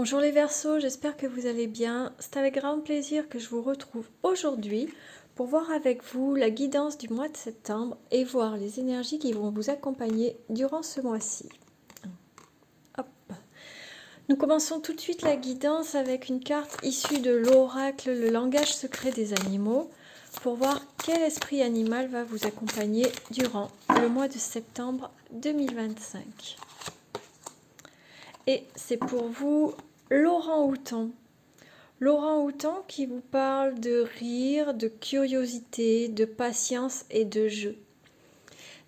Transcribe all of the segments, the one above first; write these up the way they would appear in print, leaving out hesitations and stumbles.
Bonjour les Verseaux, j'espère que vous allez bien. C'est avec grand plaisir que je vous retrouve aujourd'hui pour voir avec vous la guidance du mois de septembre et voir les énergies qui vont vous accompagner durant ce mois-ci. Hop. Nous commençons tout de suite la guidance avec une carte issue de l'oracle, le langage secret des animaux, pour voir quel esprit animal va vous accompagner durant le mois de septembre 2025. Et c'est pour vous l'orang-outan. L'orang-outan qui vous parle de rire, de curiosité, de patience et de jeu.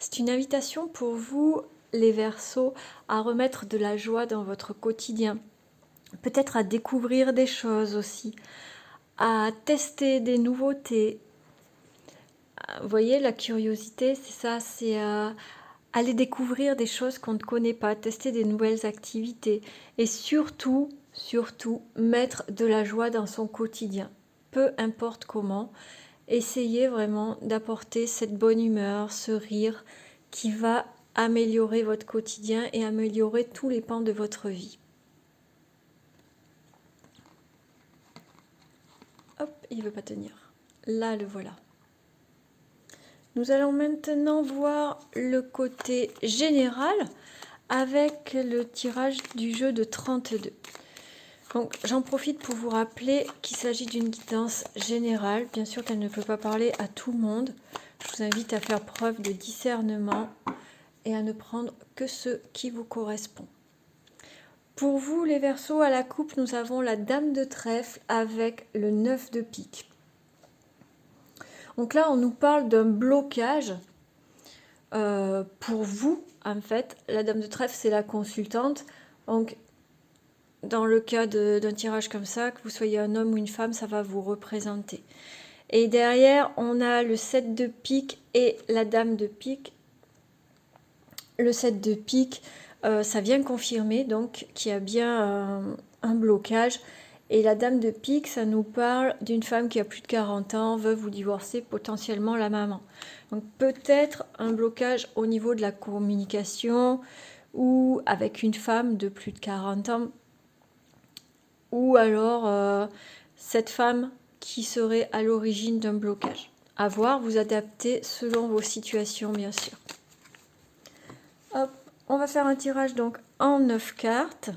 C'est une invitation pour vous, les Verseaux, à remettre de la joie dans votre quotidien. Peut-être à découvrir des choses aussi, à tester des nouveautés. Vous voyez, la curiosité, c'est ça, c'est aller découvrir des choses qu'on ne connaît pas, tester des nouvelles activités et surtout, mettre de la joie dans son quotidien. Peu importe comment, essayez vraiment d'apporter cette bonne humeur, ce rire qui va améliorer votre quotidien et améliorer tous les pans de votre vie. Hop, il ne veut pas tenir. Là, le voilà. Nous allons maintenant voir le côté général avec le tirage du jeu de 32. Donc j'en profite pour vous rappeler qu'il s'agit d'une guidance générale. Bien sûr qu'elle ne peut pas parler à tout le monde. Je vous invite à faire preuve de discernement et à ne prendre que ce qui vous correspond. Pour vous les Verseaux, à la coupe, nous avons la Dame de trèfle avec le 9 de pique. Donc là, on nous parle d'un blocage pour vous, en fait. La Dame de trèfle, c'est la consultante. Donc, dans le cas d'un tirage comme ça, que vous soyez un homme ou une femme, ça va vous représenter. Et derrière, on a le 7 de pique et la Dame de pique. Le 7 de pique, ça vient confirmer donc qu'il y a bien un blocage. Et la Dame de pique, ça nous parle d'une femme qui a plus de 40 ans, veuve ou divorcée, potentiellement la maman. Donc peut-être un blocage au niveau de la communication ou avec une femme de plus de 40 ans. Ou alors cette femme qui serait à l'origine d'un blocage. À voir, vous adaptez selon vos situations, bien sûr. Hop, on va faire un tirage donc en 9 cartes.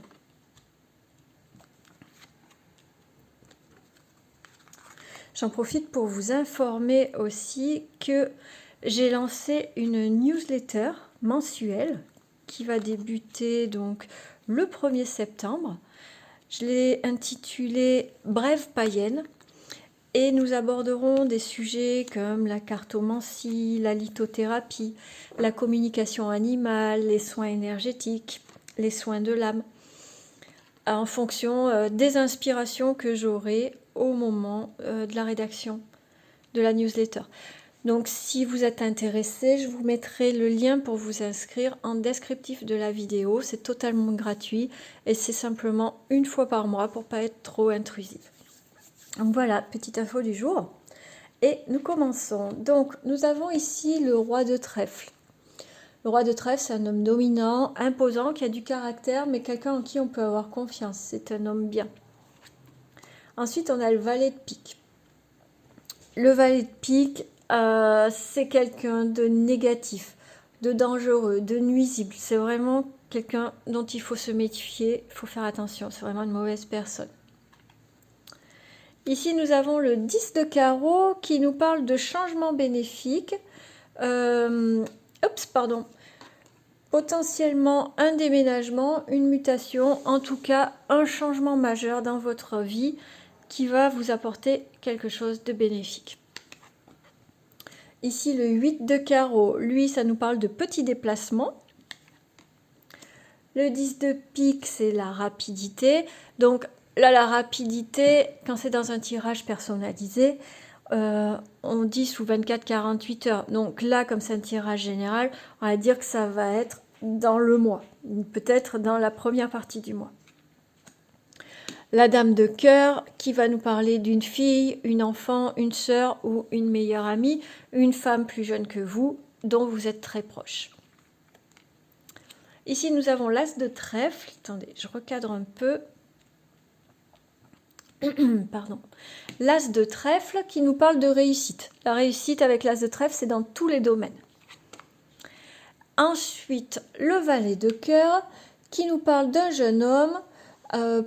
J'en profite pour vous informer aussi que j'ai lancé une newsletter mensuelle qui va débuter donc le 1er septembre. Je l'ai intitulée Brève païenne et nous aborderons des sujets comme la cartomancie, la lithothérapie, la communication animale, les soins énergétiques, les soins de l'âme, en fonction des inspirations que j'aurai au moment de la rédaction de la newsletter. Donc si vous êtes intéressé, je vous mettrai le lien pour vous inscrire en descriptif de la vidéo. C'est totalement gratuit et c'est simplement une fois par mois pour ne pas être trop intrusif. Donc voilà, petite info du jour. Et nous commençons. Donc nous avons ici le roi de trèfle. Le roi de trèfle, c'est un homme dominant, imposant, qui a du caractère, mais quelqu'un en qui on peut avoir confiance. C'est un homme bien. Ensuite, on a le valet de pique. Le valet de pique, c'est quelqu'un de négatif, de dangereux, de nuisible. C'est vraiment quelqu'un dont il faut se méfier, il faut faire attention. C'est vraiment une mauvaise personne. Ici, nous avons le 10 de carreau qui nous parle de changement bénéfique. Potentiellement un déménagement, une mutation, en tout cas un changement majeur dans votre vie qui va vous apporter quelque chose de bénéfique. Ici, le 8 de carreau, lui, ça nous parle de petits déplacements. Le 10 de pique, c'est la rapidité. Donc là, la rapidité, quand c'est dans un tirage personnalisé, on dit sous 24-48 heures. Donc là, comme c'est un tirage général, on va dire que ça va être dans le mois, peut-être dans la première partie du mois. La dame de cœur qui va nous parler d'une fille, une enfant, une sœur ou une meilleure amie, une femme plus jeune que vous, dont vous êtes très proche. Ici, nous avons l'as de trèfle. Attendez, je recadre un peu. Pardon. L'as de trèfle qui nous parle de réussite. La réussite avec l'as de trèfle, c'est dans tous les domaines. Ensuite, le valet de cœur qui nous parle d'un jeune homme,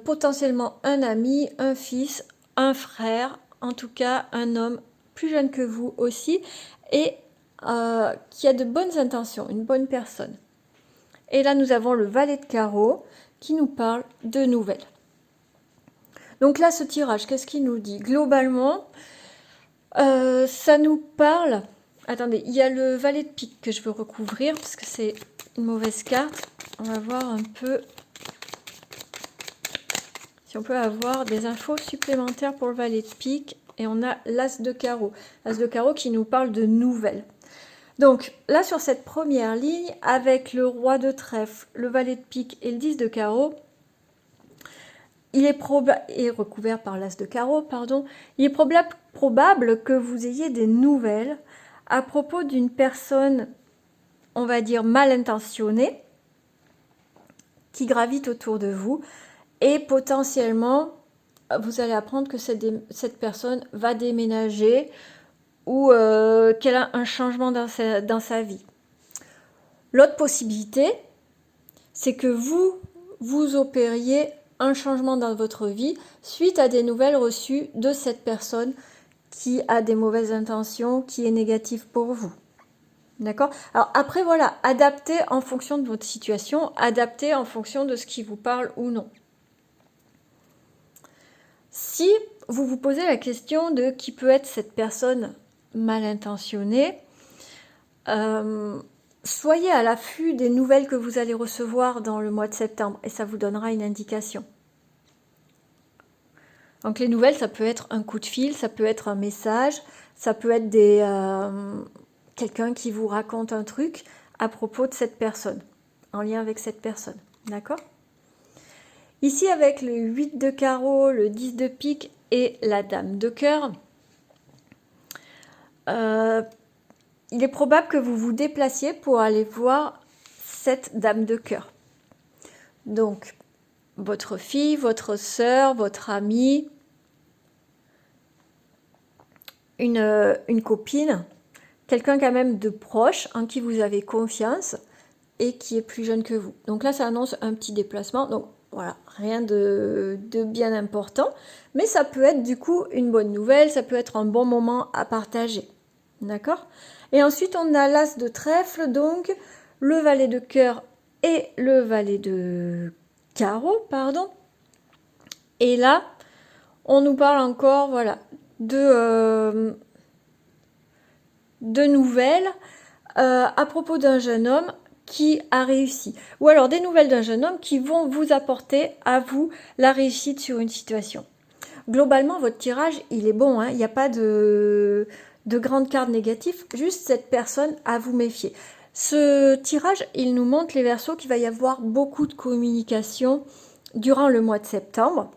potentiellement un ami, un fils, un frère, en tout cas un homme plus jeune que vous aussi, et qui a de bonnes intentions, une bonne personne. Et là, nous avons le valet de carreau qui nous parle de nouvelles. Donc là, ce tirage, qu'est-ce qu'il nous dit? Globalement, ça nous parle... Attendez, il y a le valet de pique que je veux recouvrir parce que c'est une mauvaise carte. On va voir un peu si on peut avoir des infos supplémentaires pour le valet de pique. Et on a l'as de carreau. L'as de carreau qui nous parle de nouvelles. Donc là, sur cette première ligne, avec le roi de trèfle, le valet de pique et le 10 de carreau, il est recouvert par l'as de carreau, pardon, il est probable que vous ayez des nouvelles à propos d'une personne, on va dire, mal intentionnée, qui gravite autour de vous, et potentiellement, vous allez apprendre que cette personne va déménager ou qu'elle a un changement dans sa vie. L'autre possibilité, c'est que vous opériez un changement dans votre vie suite à des nouvelles reçues de cette personne qui a des mauvaises intentions, qui est négative pour vous. D'accord? Alors après, voilà, adaptez en fonction de votre situation, adaptez en fonction de ce qui vous parle ou non. Si vous vous posez la question de qui peut être cette personne mal intentionnée, soyez à l'affût des nouvelles que vous allez recevoir dans le mois de septembre et ça vous donnera une indication. Donc les nouvelles, ça peut être un coup de fil, ça peut être un message, ça peut être quelqu'un qui vous raconte un truc à propos de cette personne, en lien avec cette personne. D'accord? Ici, avec le 8 de carreau, le 10 de pique et la dame de cœur, il est probable que vous vous déplaciez pour aller voir cette dame de cœur. Donc, votre fille, votre sœur, votre amie, une copine, quelqu'un quand même de proche en qui vous avez confiance et qui est plus jeune que vous. Donc là, ça annonce un petit déplacement. Donc voilà, rien de bien important. Mais ça peut être du coup une bonne nouvelle, ça peut être un bon moment à partager. D'accord? Et ensuite, on a l'as de trèfle, donc le valet de cœur et le valet de carreau, pardon. Et là, on nous parle encore, voilà, de nouvelles à propos d'un jeune homme qui a réussi. Ou alors des nouvelles d'un jeune homme qui vont vous apporter à vous la réussite sur une situation. Globalement, votre tirage, il est bon. Il n'y a pas de grandes cartes négatives. Juste cette personne à vous méfier. Ce tirage, il nous montre les Verseaux qu'il va y avoir beaucoup de communication durant le mois de septembre.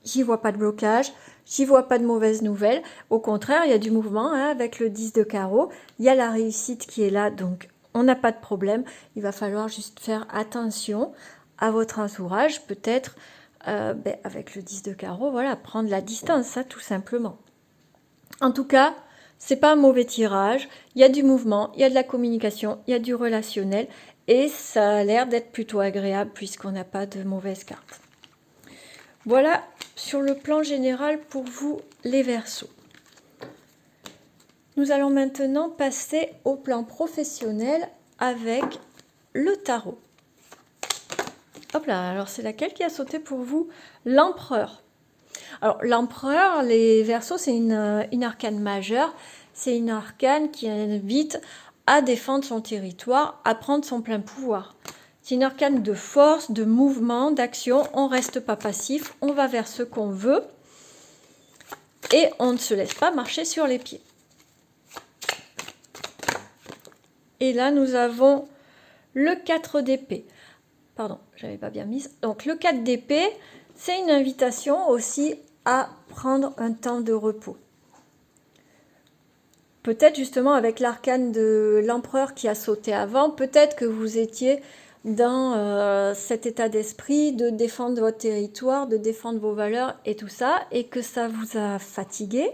J'y vois pas de blocage. J'y vois pas de mauvaises nouvelles. Au contraire, il y a du mouvement avec le 10 de carreau. Il y a la réussite qui est là, donc on n'a pas de problème. Il va falloir juste faire attention à votre entourage. Peut-être, avec le 10 de carreau, voilà, prendre la distance, ça, tout simplement. En tout cas, c'est pas un mauvais tirage. Il y a du mouvement, il y a de la communication, il y a du relationnel. Et ça a l'air d'être plutôt agréable puisqu'on n'a pas de mauvaises cartes. Voilà sur le plan général pour vous les Verseaux. Nous allons maintenant passer au plan professionnel avec le tarot. Hop là, alors c'est laquelle qui a sauté pour vous? L'empereur. Alors l'empereur, les Verseaux, c'est une arcane majeure. C'est une arcane qui invite à défendre son territoire, à prendre son plein pouvoir. C'est une arcane de force, de mouvement, d'action. On ne reste pas passif, on va vers ce qu'on veut et on ne se laisse pas marcher sur les pieds. Et là, nous avons le 4 d'épée. Pardon, j'avais pas bien mis. Donc le 4 d'épée, c'est une invitation aussi à prendre un temps de repos. Peut-être justement avec l'arcane de l'empereur qui a sauté avant, peut-être que vous étiez dans cet état d'esprit de défendre votre territoire, de défendre vos valeurs et tout ça, et que ça vous a fatigué,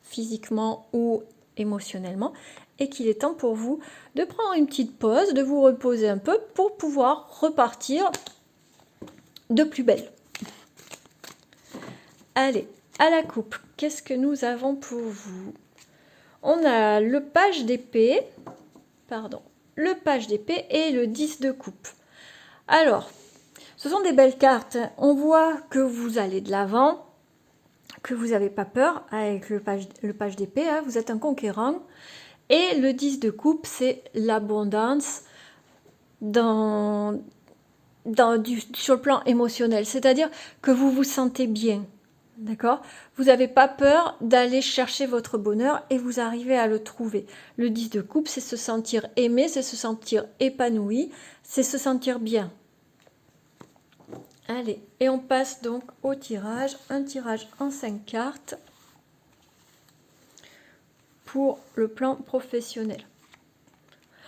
physiquement ou émotionnellement, et qu'il est temps pour vous de prendre une petite pause, de vous reposer un peu pour pouvoir repartir de plus belle. Allez, à la coupe, qu'est-ce que nous avons pour vous? On a le page d'épée, le page d'épée et le 10 de coupe. Alors, ce sont des belles cartes. On voit que vous allez de l'avant, que vous n'avez pas peur avec le page d'épée, hein, vous êtes un conquérant. Et le 10 de coupe, c'est l'abondance sur le plan émotionnel. C'est-à-dire que vous vous sentez bien. D'accord? Vous n'avez pas peur d'aller chercher votre bonheur et vous arrivez à le trouver. Le 10 de coupe, c'est se sentir aimé, c'est se sentir épanoui, c'est se sentir bien. Allez, et on passe donc au tirage. Un tirage en 5 cartes pour le plan professionnel.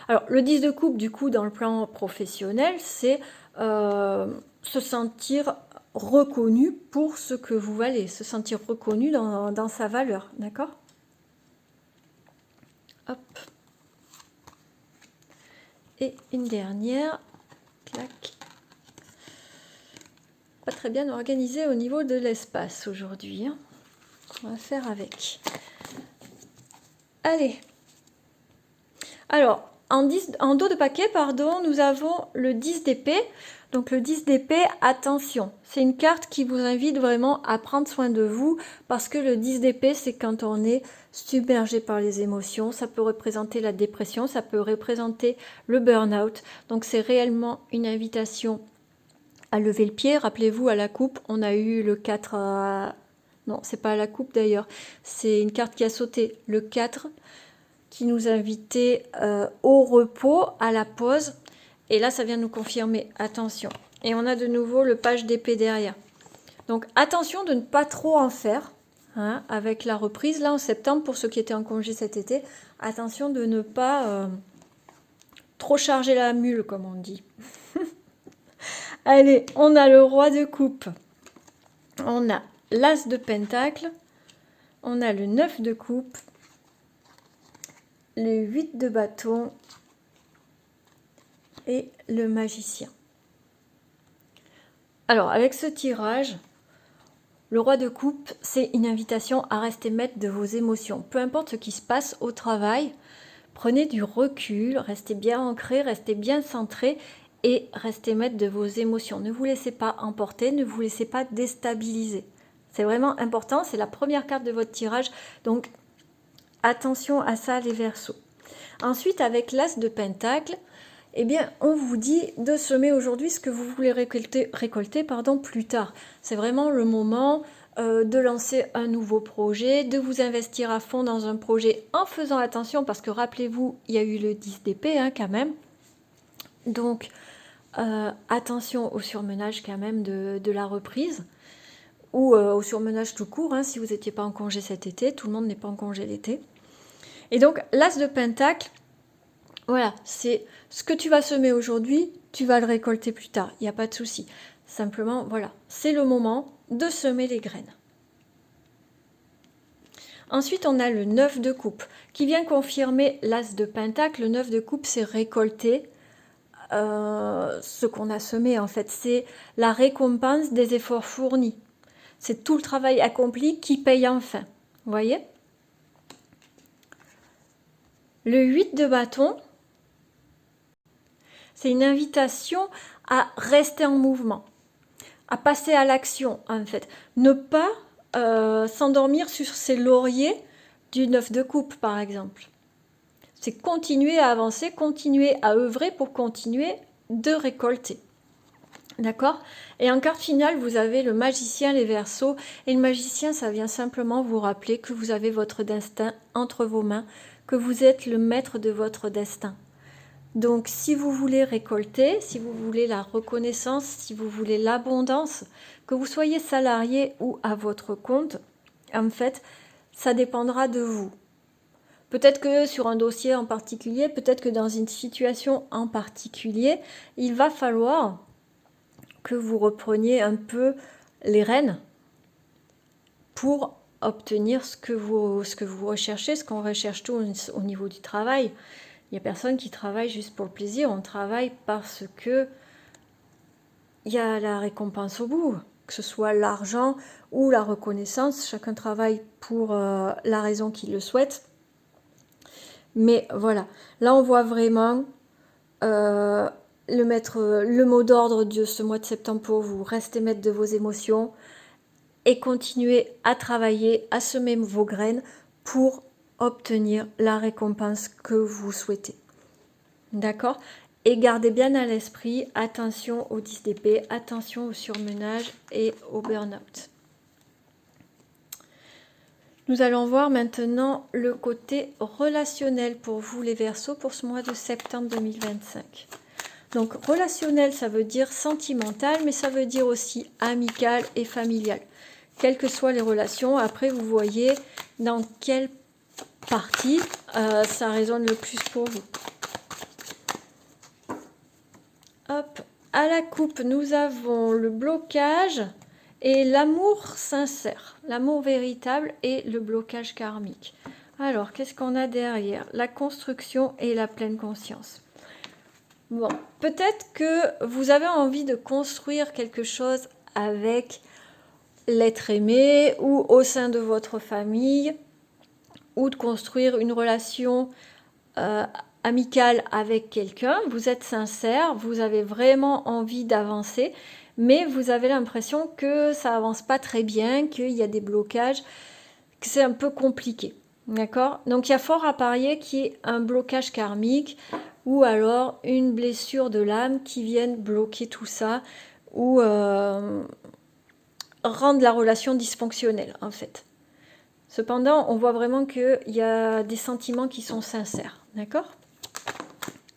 Alors, le 10 de coupe, du coup, dans le plan professionnel, c'est se sentir reconnu pour ce que vous valez, se sentir reconnu dans sa valeur, d'accord? Hop. Et une dernière, clac. Pas très bien organisé au niveau de l'espace aujourd'hui, hein. On va faire avec. Allez. Alors, en dos de paquet, nous avons le 10 d'épée. Donc le 10 d'épée, attention, c'est une carte qui vous invite vraiment à prendre soin de vous parce que le 10 d'épée, c'est quand on est submergé par les émotions. Ça peut représenter la dépression, ça peut représenter le burn-out. Donc c'est réellement une invitation à lever le pied. Rappelez-vous, à la coupe, on a eu le 4 à... Non, c'est pas à la coupe d'ailleurs. C'est une carte qui a sauté, le 4, qui nous invitait au repos, à la pause. Et là, ça vient nous confirmer, attention. Et on a de nouveau le page d'épée derrière. Donc, attention de ne pas trop en faire, hein, avec la reprise. Là, en septembre, pour ceux qui étaient en congé cet été, attention de ne pas trop charger la mule, comme on dit. Allez, on a le roi de coupe. On a l'as de pentacle. On a le 9 de coupe. Le 8 de bâton. Et le magicien. Alors, avec ce tirage, le roi de coupe, c'est une invitation à rester maître de vos émotions. Peu importe ce qui se passe au travail, prenez du recul, restez bien ancré, restez bien centré et restez maître de vos émotions. Ne vous laissez pas emporter, ne vous laissez pas déstabiliser. C'est vraiment important, c'est la première carte de votre tirage, donc attention à ça les Verseaux. Ensuite, avec l'as de pentacle, eh bien, on vous dit de semer aujourd'hui ce que vous voulez récolter plus tard. C'est vraiment le moment de lancer un nouveau projet, de vous investir à fond dans un projet en faisant attention, parce que rappelez-vous, il y a eu le 10 d'épée hein, quand même. Donc, attention au surmenage quand même de la reprise, ou au surmenage tout court, hein, si vous n'étiez pas en congé cet été, tout le monde n'est pas en congé l'été. Et donc, l'as de pentacle, voilà, c'est ce que tu vas semer aujourd'hui, tu vas le récolter plus tard, il n'y a pas de souci. Simplement, voilà, c'est le moment de semer les graines. Ensuite, on a le 9 de coupe qui vient confirmer l'as de pentacle. Le 9 de coupe, c'est récolter ce qu'on a semé en fait. C'est la récompense des efforts fournis. C'est tout le travail accompli qui paye enfin. Vous voyez ? Le 8 de bâton, c'est une invitation à rester en mouvement, à passer à l'action en fait. Ne pas s'endormir sur ses lauriers du 9 de coupe par exemple. C'est continuer à avancer, continuer à œuvrer pour continuer de récolter. D'accord ? Et en carte finale, vous avez le magicien, les Verseaux. Et le magicien, ça vient simplement vous rappeler que vous avez votre destin entre vos mains, que vous êtes le maître de votre destin. Donc, si vous voulez récolter, si vous voulez la reconnaissance, si vous voulez l'abondance, que vous soyez salarié ou à votre compte, en fait, ça dépendra de vous. Peut-être que sur un dossier en particulier, peut-être que dans une situation en particulier, il va falloir que vous repreniez un peu les rênes pour obtenir ce que vous recherchez, ce qu'on recherche tout au niveau du travail. Il n'y a personne qui travaille juste pour le plaisir, on travaille parce que il y a la récompense au bout, que ce soit l'argent ou la reconnaissance, chacun travaille pour la raison qu'il le souhaite. Mais voilà, là on voit vraiment le mot d'ordre de ce mois de septembre pour vous. Restez maître de vos émotions et continuez à travailler, à semer vos graines pour obtenir la récompense que vous souhaitez. D'accord? Et gardez bien à l'esprit, attention au 10 d'épée, attention au surmenage et au burn-out. Nous allons voir maintenant le côté relationnel pour vous les Verseaux pour ce mois de septembre 2025. Donc relationnel, ça veut dire sentimental, mais ça veut dire aussi amical et familial. Quelles que soient les relations, après vous voyez dans quelle partie ça résonne le plus pour vous. Hop, à la coupe, nous avons le blocage et l'amour sincère, l'amour véritable et le blocage karmique. Alors, qu'est-ce qu'on a derrière? La construction et la pleine conscience. Bon, peut-être que vous avez envie de construire quelque chose avec l'être aimé ou au sein de votre famille ou de construire une relation amicale avec quelqu'un. Vous êtes sincère, vous avez vraiment envie d'avancer, mais vous avez l'impression que ça avance pas très bien, qu'il y a des blocages, que c'est un peu compliqué. D'accord? Donc il y a fort à parier qu'il y ait un blocage karmique ou alors une blessure de l'âme qui vienne bloquer tout ça ou rendre la relation dysfonctionnelle en fait. Cependant, on voit vraiment qu'il y a des sentiments qui sont sincères. D'accord?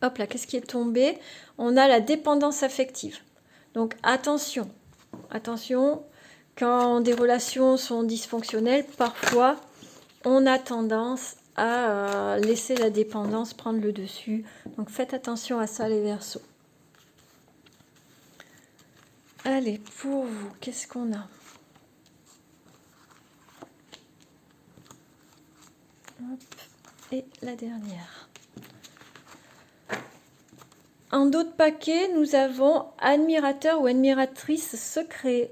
Hop là, qu'est-ce qui est tombé? On a la dépendance affective. Donc attention, attention, quand des relations sont dysfonctionnelles, parfois on a tendance à laisser la dépendance prendre le dessus. Donc faites attention à ça les Verseaux. Allez, pour vous, qu'est-ce qu'on a? Hop, et la dernière. En dos de paquet, nous avons admirateur ou admiratrice secret.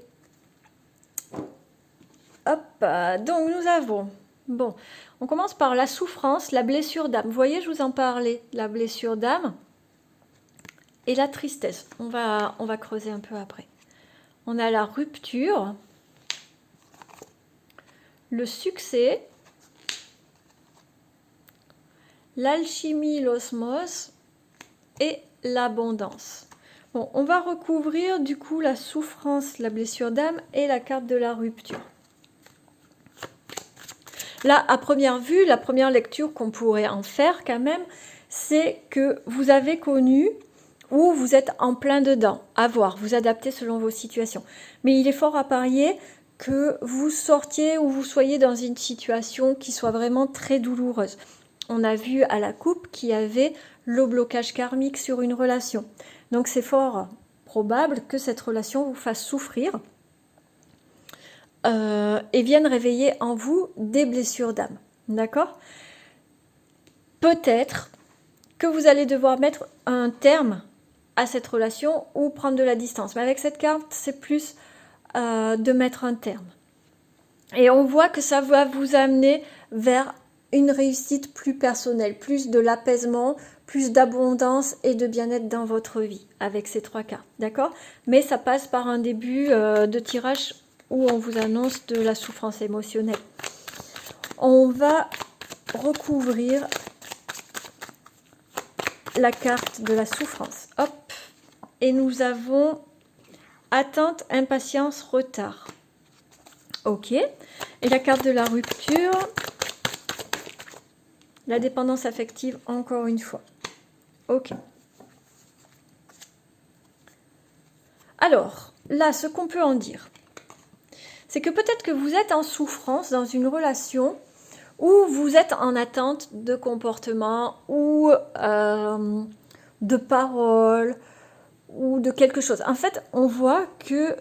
Hop, donc nous avons, bon, on commence par la souffrance, la blessure d'âme. Vous voyez, je vous en parlais, la blessure d'âme et la tristesse. On va creuser un peu après. On a la rupture, le succès, l'alchimie, l'osmose et l'abondance. Bon, on va recouvrir du coup la souffrance, la blessure d'âme et la carte de la rupture. Là, à première vue, la première lecture qu'on pourrait en faire quand même, c'est que vous avez connu ou vous êtes en plein dedans. À voir, vous adaptez selon vos situations. Mais il est fort à parier que vous sortiez ou vous soyez dans une situation qui soit vraiment très douloureuse. On a vu à la coupe qu'il y avait le blocage karmique sur une relation. Donc c'est fort probable que cette relation vous fasse souffrir et vienne réveiller en vous des blessures d'âme. D'accord? Peut-être que vous allez devoir mettre un terme à cette relation ou prendre de la distance. Mais avec cette carte, c'est plus de mettre un terme. Et on voit que ça va vous amener vers une réussite plus personnelle, plus de l'apaisement, plus d'abondance et de bien-être dans votre vie avec ces trois cartes, d'accord? Mais ça passe par un début de tirage où on vous annonce de la souffrance émotionnelle. On va recouvrir la carte de la souffrance. Hop. Et nous avons attente, impatience, retard. Ok. Et la carte de la rupture, la dépendance affective, encore une fois. Ok. Alors, là, ce qu'on peut en dire, c'est que peut-être que vous êtes en souffrance dans une relation ou vous êtes en attente de comportement ou de paroles ou de quelque chose. En fait, on voit que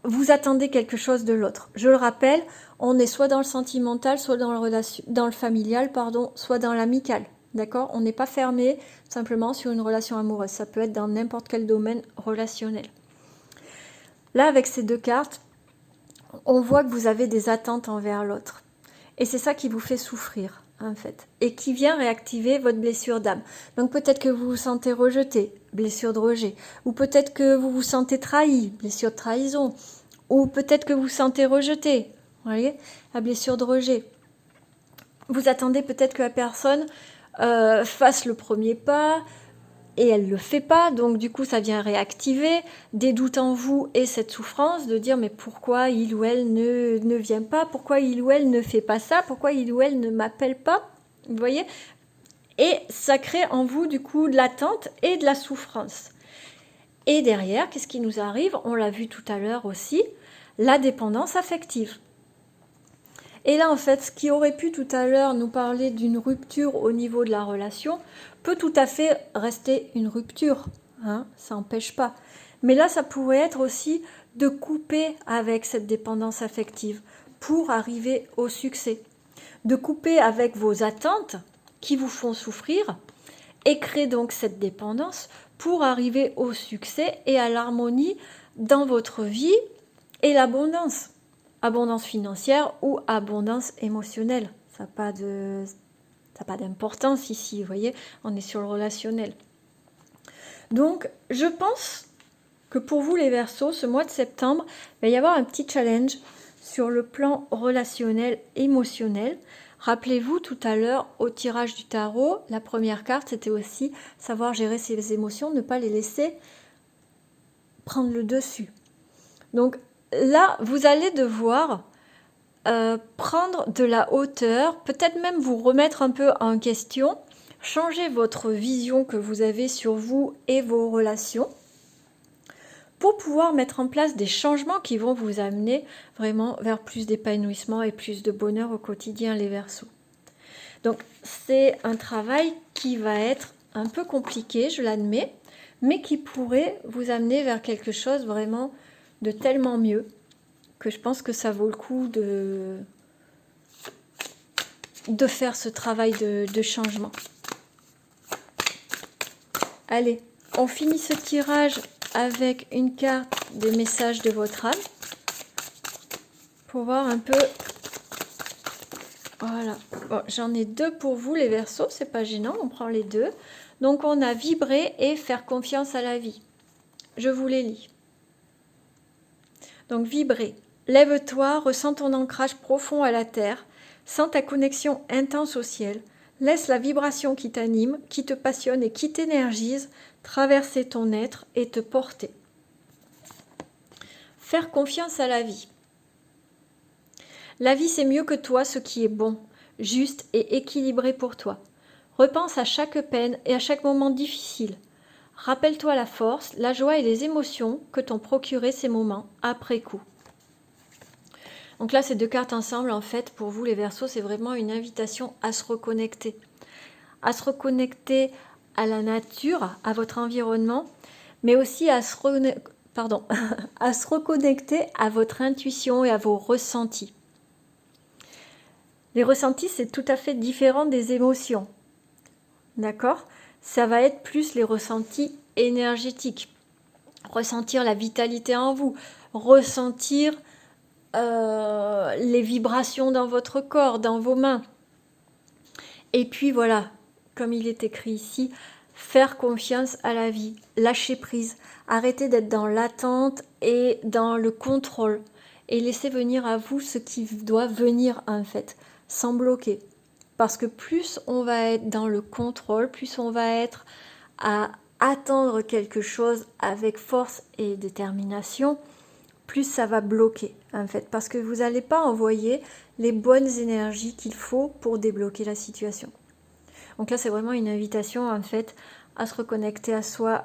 vous attendez quelque chose de l'autre. Je le rappelle, on est soit dans le sentimental, soit dans le familial, pardon, soit dans l'amical. D'accord? On n'est pas fermé simplement sur une relation amoureuse. Ça peut être dans n'importe quel domaine relationnel. Là, avec ces deux cartes, on voit que vous avez des attentes envers l'autre. Et c'est ça qui vous fait souffrir, en fait. Et qui vient réactiver votre blessure d'âme. Donc peut-être que vous vous sentez rejeté, blessure de rejet. Ou peut-être que vous vous sentez trahi, blessure de trahison. Ou peut-être que vous vous sentez rejeté, vous voyez, la blessure de rejet. Vous attendez peut-être que la personne fasse le premier pas, et elle ne le fait pas, donc du coup ça vient réactiver des doutes en vous et cette souffrance de dire mais pourquoi il ou elle ne vient pas, pourquoi il ou elle ne fait pas ça, pourquoi il ou elle ne m'appelle pas, vous voyez. Et ça crée en vous du coup de l'attente et de la souffrance. Et derrière, qu'est-ce qui nous arrive? On l'a vu tout à l'heure aussi, la dépendance affective. Et là, en fait, ce qui aurait pu tout à l'heure nous parler d'une rupture au niveau de la relation peut tout à fait rester une rupture, hein, ça n'empêche pas. Mais là, ça pourrait être aussi de couper avec cette dépendance affective pour arriver au succès. De couper avec vos attentes qui vous font souffrir et créer donc cette dépendance pour arriver au succès et à l'harmonie dans votre vie et l'abondance. Abondance financière ou abondance émotionnelle. Ça n'a pas d'importance ici, vous voyez, on est sur le relationnel. Donc, je pense que pour vous les Verseaux, ce mois de septembre, il va y avoir un petit challenge sur le plan relationnel, émotionnel. Rappelez-vous tout à l'heure au tirage du tarot, la première carte, c'était aussi savoir gérer ses émotions, ne pas les laisser prendre le dessus. Donc là, vous allez devoir prendre de la hauteur, peut-être même vous remettre un peu en question, changer votre vision que vous avez sur vous et vos relations pour pouvoir mettre en place des changements qui vont vous amener vraiment vers plus d'épanouissement et plus de bonheur au quotidien, les Verseaux. Donc c'est un travail qui va être un peu compliqué, je l'admets, mais qui pourrait vous amener vers quelque chose vraiment de tellement mieux que je pense que ça vaut le coup de faire ce travail de changement. Allez, on finit ce tirage avec une carte des messages de votre âme pour voir un peu. Voilà, bon, j'en ai deux pour vous les Verseaux, c'est pas gênant, on prend les deux. Donc on a vibrer et faire confiance à la vie. Je vous les lis. Donc vibrer. Lève-toi, ressens ton ancrage profond à la terre, sens ta connexion intense au ciel, laisse la vibration qui t'anime, qui te passionne et qui t'énergise traverser ton être et te porter. Faire confiance à la vie. La vie, c'est mieux que toi ce qui est bon, juste et équilibré pour toi. Repense à chaque peine et à chaque moment difficile. Rappelle-toi la force, la joie et les émotions que t'ont procuré ces moments après coup. Donc là, ces deux cartes ensemble, en fait, pour vous les Verseaux, c'est vraiment une invitation à se reconnecter. À se reconnecter à la nature, à votre environnement, mais aussi à se reconnecter à votre intuition et à vos ressentis. Les ressentis, c'est tout à fait différent des émotions. D'accord? Ça va être plus les ressentis énergétiques. Ressentir la vitalité en vous, ressentir les vibrations dans votre corps, dans vos mains. Et puis voilà, comme il est écrit ici, faire confiance à la vie, lâcher prise, arrêter d'être dans l'attente et dans le contrôle et laisser venir à vous ce qui doit venir en fait, sans bloquer. Parce que plus on va être dans le contrôle, plus on va être à attendre quelque chose avec force et détermination, plus ça va bloquer en fait, parce que vous n'allez pas envoyer les bonnes énergies qu'il faut pour débloquer la situation. Donc là, c'est vraiment une invitation en fait à se reconnecter à soi,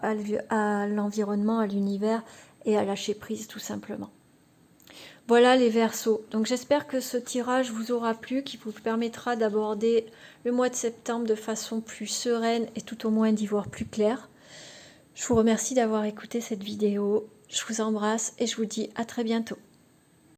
à l'environnement, à l'univers et à lâcher prise tout simplement. Voilà les Verseaux. Donc j'espère que ce tirage vous aura plu, qui vous permettra d'aborder le mois de septembre de façon plus sereine et tout au moins d'y voir plus clair. Je vous remercie d'avoir écouté cette vidéo. Je vous embrasse et je vous dis à très bientôt.